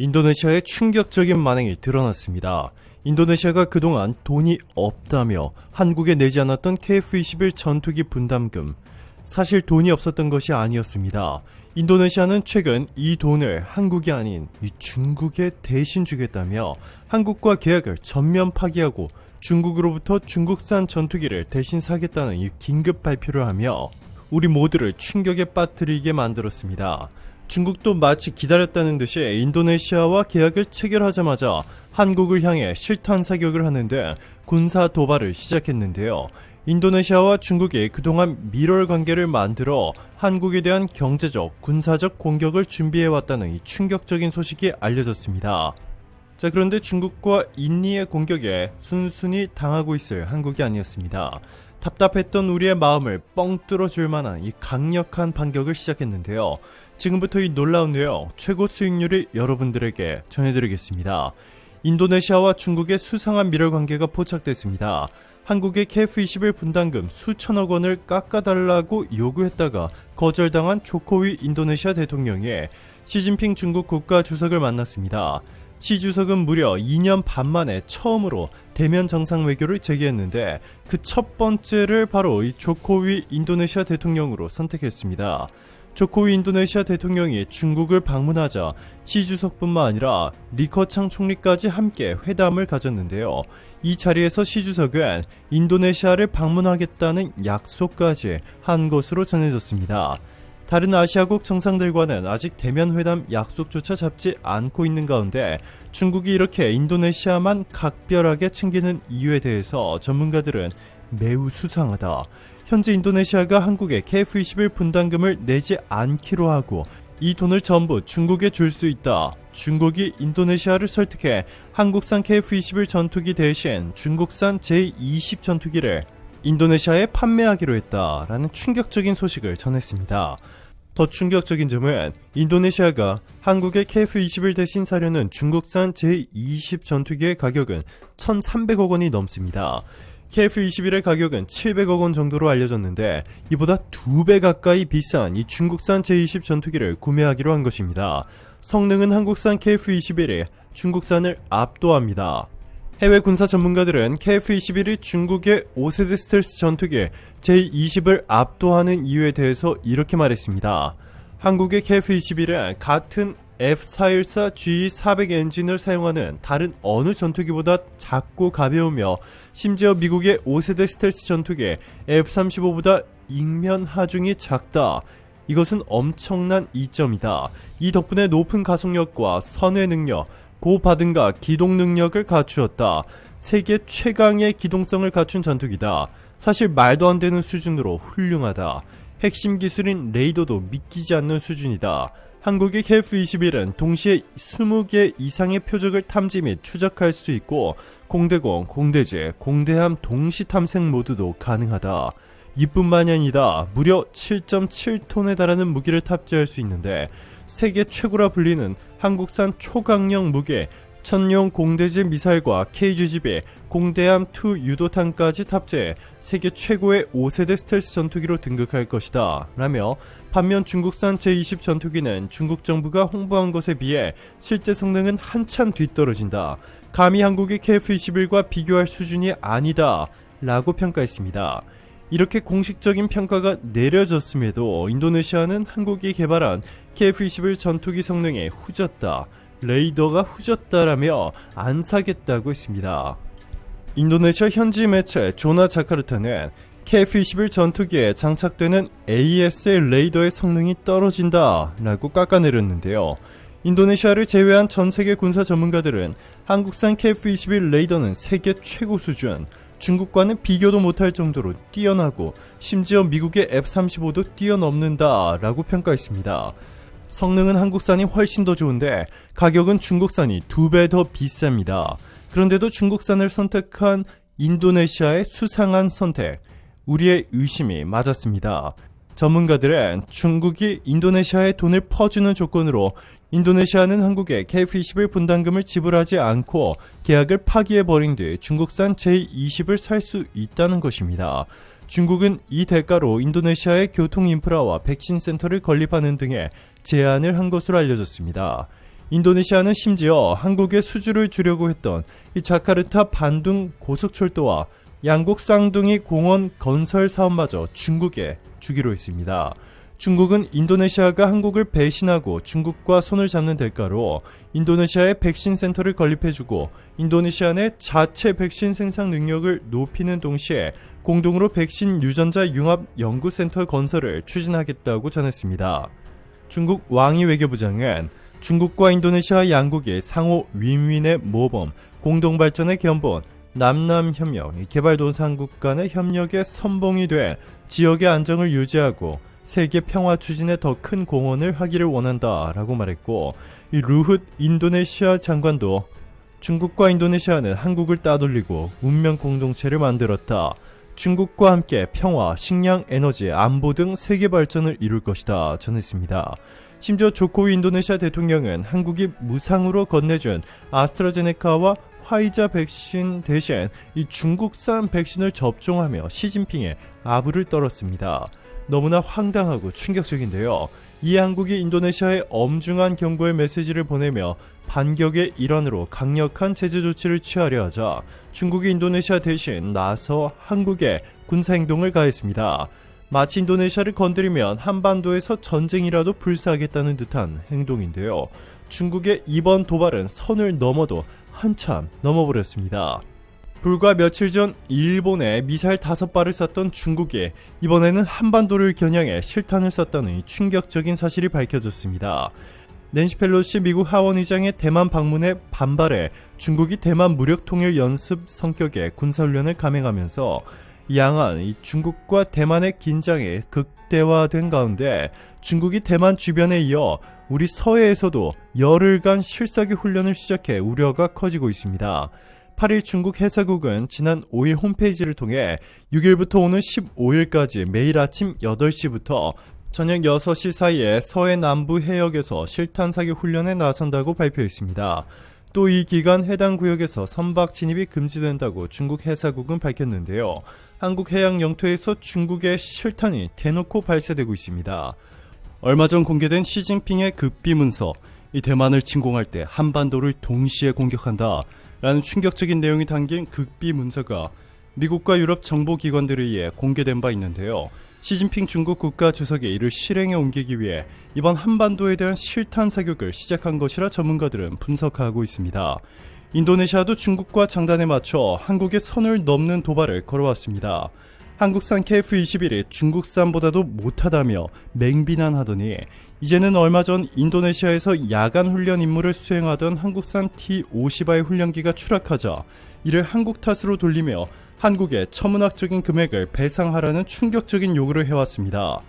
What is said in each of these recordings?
인도네시아의 충격적인 만행이 드러났습니다. 인도네시아가 그동안 돈이 없다며 한국에 내지 않았던 KF-21 전투기 분담금. 사실 돈이 없었던 것이 아니었습니다. 인도네시아는 최근 이 돈을 한국이 아닌 이 중국에 대신 주겠다며 한국과 계약을 전면 파기하고 중국으로부터 중국산 전투기를 대신 사겠다는 이 긴급 발표를 하며 우리 모두를 충격에 빠뜨리게 만들었습니다. 중국도 마치 기다렸다는 듯이 인도네시아와 계약을 체결하자마자 한국을 향해 실탄 사격을 하는데 군사 도발을 시작했는데요. 인도네시아와 중국이 그동안 밀월 관계를 만들어 한국에 대한 경제적, 군사적 공격을 준비해왔다는 이 충격적인 소식이 알려졌습니다. 자, 그런데 중국과 인니의 공격에 순순히 당하고 있을 한국이 아니었습니다. 답답했던 우리의 마음을 뻥 뚫어줄 만한 이 강력한 반격을 시작했는데요. 지금부터 이 놀라운 내용, 최고 수익률을 여러분들에게 전해드리겠습니다. 인도네시아와 중국의 수상한 밀월 관계가 포착됐습니다. 한국의 KF-21 분담금 수천억 원을 깎아달라고 요구했다가 거절당한 조코위 인도네시아 대통령이 시진핑 중국 국가주석을 만났습니다. 시 주석은 무려 2년 반 만에 처음으로 대면 정상 외교를 재개했는데 그 첫 번째를 바로 이 조코위 인도네시아 대통령으로 선택했습니다. 조코위 인도네시아 대통령이 중국을 방문하자 시 주석뿐만 아니라 리커창 총리까지 함께 회담을 가졌는데요. 이 자리에서 시 주석은 인도네시아를 방문하겠다는 약속까지 한 것으로 전해졌습니다. 다른 아시아국 정상들과는 아직 대면 회담 약속조차 잡지 않고 있는 가운데 중국이 이렇게 인도네시아만 각별하게 챙기는 이유에 대해서 전문가들은 매우 수상하다. 현재 인도네시아가 한국에 KF-21 분담금을 내지 않기로 하고 이 돈을 전부 중국에 줄 수 있다. 중국이 인도네시아를 설득해 한국산 KF-21 전투기 대신 중국산 J-20 전투기를 인도네시아에 판매하기로 했다라는 충격적인 소식을 전했습니다. 더 충격적인 점은 인도네시아가 한국의 KF-21 대신 사려는 중국산 J-20 전투기의 가격은 1,300억 원이 넘습니다. KF-21의 가격은 700억 원 정도로 알려졌는데 이보다 2배 가까이 비싼 이 중국산 J-20 전투기를 구매하기로 한 것입니다. 성능은 한국산 KF-21이 중국산을 압도합니다. 해외 군사 전문가들은 KF-21이 중국의 5세대 스텔스 전투기 J-20을 압도하는 이유에 대해서 이렇게 말했습니다. 한국의 KF-21은 같은 F414G400 엔진을 사용하는 다른 어느 전투기보다 작고 가벼우며 심지어 미국의 5세대 스텔스 전투기 F-35보다 ing면 하중이 작다. 이것은 엄청난 이점이다. 이 덕분에 높은 가속력과 선회 능력, 고바등가 기동 능력을 갖추었다. 세계 최강의 기동성을 갖춘 전투기다. 사실 말도 안 되는 수준으로 훌륭하다. 핵심 기술인 레이더도 믿기지 않는 수준이다. 한국의 KF-21은 동시에 20개 이상의 표적을 탐지 및 추적할 수 있고 공대공, 공대지, 공대함 동시 탐색 모드도 가능하다. 이뿐만이 아니다. 무려 7.7톤에 달하는 무기를 탑재할 수 있는데 세계 최고라 불리는 한국산 초강력 무기 천룡 공대지 미사일과 KGB 공대함2 유도탄까지 탑재해 세계 최고의 5세대 스텔스 전투기로 등극할 것이다 라며 반면 중국산 J-20 전투기는 중국 정부가 홍보한 것에 비해 실제 성능은 한참 뒤떨어진다. 감히 한국의 KF-21과 비교할 수준이 아니다 라고 평가했습니다. 이렇게 공식적인 평가가 내려졌음에도 인도네시아는 한국이 개발한 KF-21 전투기 성능에 후졌다. 레이더가 후졌다라며 안 사겠다고 했습니다. 인도네시아 현지 매체 조나 자카르타는 KF-21 전투기에 장착되는 AES의 레이더의 성능이 떨어진다 라고 깎아내렸는데요. 인도네시아를 제외한 전세계 군사 전문가들은 한국산 KF-21 레이더는 세계 최고 수준, 중국과는 비교도 못할 정도로 뛰어나고 심지어 미국의 F-35도 뛰어넘는다 라고 평가했습니다. 성능은 한국산이 훨씬 더 좋은데 가격은 중국산이 2배 더 비쌉니다. 그런데도 중국산을 선택한 인도네시아의 수상한 선택, 우리의 의심이 맞았습니다. 전문가들은 중국이 인도네시아에 돈을 퍼주는 조건으로 인도네시아는 한국에 KF-21 분담금을 지불하지 않고 계약을 파기해버린 뒤 중국산 J-20을 살 수 있다는 것입니다. 중국은 이 대가로 인도네시아의 교통 인프라와 백신 센터를 건립하는 등의 제안을 한 것으로 알려졌습니다. 인도네시아는 심지어 한국의 수주를 주려고 했던 이 자카르타 반둥 고속철도와 양국 쌍둥이 공원 건설 사업마저 중국에 주기로 했습니다. 중국은 인도네시아가 한국을 배신하고 중국과 손을 잡는 대가로 인도네시아에 백신 센터를 건립해주고 인도네시아 내 자체 백신 생산 능력을 높이는 동시에 공동으로 백신 유전자 융합 연구센터 건설을 추진하겠다고 전했습니다. 중국 왕이 외교부장은 중국과 인도네시아 양국이 상호 윈윈의 모범, 공동발전의 견본, 남남협력, 개발도상국 간의 협력의 선봉이 돼 지역의 안정을 유지하고 세계 평화 추진에 더 큰 공헌을 하기를 원한다라고 말했고, 이 루훗 인도네시아 장관도 중국과 인도네시아는 한국을 따돌리고 문명 공동체를 만들었다. 중국과 함께 평화, 식량, 에너지, 안보 등 세계 발전을 이룰 것이다 전했습니다. 심지어 조코위 인도네시아 대통령은 한국이 무상으로 건네준 아스트라제네카와 화이자 백신 대신 이 중국산 백신을 접종하며 시진핑의 아부를 떨었습니다. 너무나 황당하고 충격적인데요. 이 한국이 인도네시아에 엄중한 경고의 메시지를 보내며 반격의 일환으로 강력한 제재 조치를 취하려 하자 중국이 인도네시아 대신 나서 한국에 군사행동을 가했습니다. 마치 인도네시아를 건드리면 한반도에서 전쟁이라도 불사하겠다는 듯한 행동인데요. 중국의 이번 도발은 선을 넘어도 한참 넘어버렸습니다. 불과 며칠 전 일본에 미사일 5발을 쐈던 중국이 이번에는 한반도를 겨냥해 실탄을 쐈다는 충격적인 사실이 밝혀졌습니다. 낸시 펠로시 미국 하원의장의 대만 방문에 반발해 중국이 대만 무력통일 연습 성격의 군사훈련을 감행하면서 양안 중국과 대만의 긴장이 극대화된 가운데 중국이 대만 주변에 이어 우리 서해에서도 열흘간 실사기 훈련을 시작해 우려가 커지고 있습니다. 8일 중국 해사국은 지난 5일 홈페이지를 통해 6일부터 오는 15일까지 매일 아침 8시부터 저녁 6시 사이에 서해 남부 해역에서 실탄 사격 훈련에 나선다고 발표했습니다. 또 이 기간 해당 구역에서 선박 진입이 금지된다고 중국 해사국은 밝혔는데요. 한국 해양 영토에서 중국의 실탄이 대놓고 발사되고 있습니다. 얼마 전 공개된 시진핑의 급비 문서, 이 대만을 침공할 때 한반도를 동시에 공격한다 라는 충격적인 내용이 담긴 극비 문서가 미국과 유럽 정보기관들에 의해 공개된 바 있는데요. 시진핑 중국 국가주석이 이를 실행에 옮기기 위해 이번 한반도에 대한 실탄 사격을 시작한 것이라 전문가들은 분석하고 있습니다. 인도네시아도 중국과 장단에 맞춰 한국의 선을 넘는 도발을 걸어왔습니다. 한국산 KF-21이 중국산보다도 못하다며 맹비난하더니 이제는 얼마 전 인도네시아에서 야간 훈련 임무를 수행하던 한국산 T-50I 훈련기가 추락하자 이를 한국 탓으로 돌리며 한국에 천문학적인 금액을 배상하라는 충격적인 요구를 해왔습니다.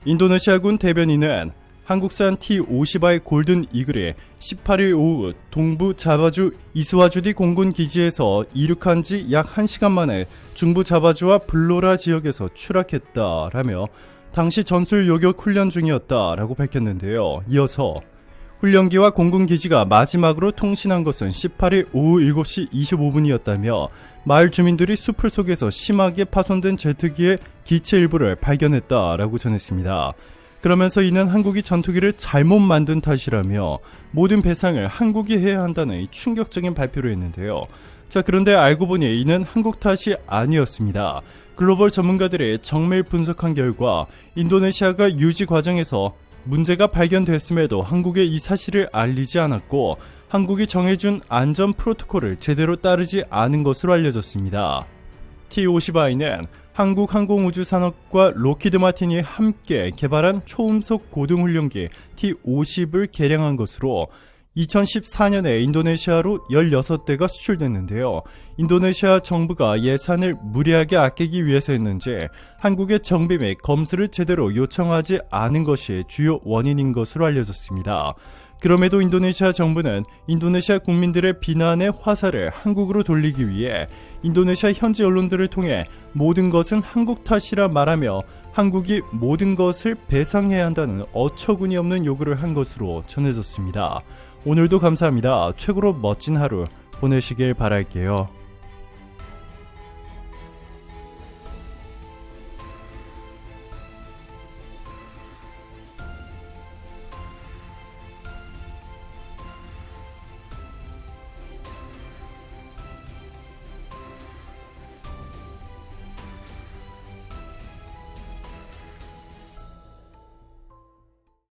인도네시아군 대변인은 한국산 T-50I 골든 이글이 18일 오후 동부 자바주 이스와주디 공군 기지에서 이륙한 지 약 1시간 만에 중부 자바주와 블로라 지역에서 추락했다라며 당시 전술 요격 훈련 중이었다라고 밝혔는데요. 이어서 훈련기와 공군 기지가 마지막으로 통신한 것은 18일 오후 7시 25분이었다며 마을 주민들이 숲을 속에서 심하게 파손된 제트기의 기체 일부를 발견했다라고 전했습니다. 그러면서 이는 한국이 전투기를 잘못 만든 탓이라며 모든 배상을 한국이 해야 한다는 충격적인 발표를 했는데요. 자, 그런데 알고 보니 이는 한국 탓이 아니었습니다. 글로벌 전문가들이 정밀 분석한 결과 인도네시아가 유지 과정에서 문제가 발견됐음에도 한국에 이 사실을 알리지 않았고 한국이 정해준 안전 프로토콜을 제대로 따르지 않은 것으로 알려졌습니다. T-50I는 한국항공우주산업과 로키드 마틴이 함께 개발한 초음속 고등훈련기 T-50을 개량한 것으로 2014년에 인도네시아로 16대가 수출됐는데요. 인도네시아 정부가 예산을 무리하게 아끼기 위해서였는지 한국의 정비 및 검수를 제대로 요청하지 않은 것이 주요 원인인 것으로 알려졌습니다. 그럼에도 인도네시아 정부는 인도네시아 국민들의 비난의 화살을 한국으로 돌리기 위해 인도네시아 현지 언론들을 통해 모든 것은 한국 탓이라 말하며 한국이 모든 것을 배상해야 한다는 어처구니 없는 요구를 한 것으로 전해졌습니다. 오늘도 감사합니다. 최고로 멋진 하루 보내시길 바랄게요.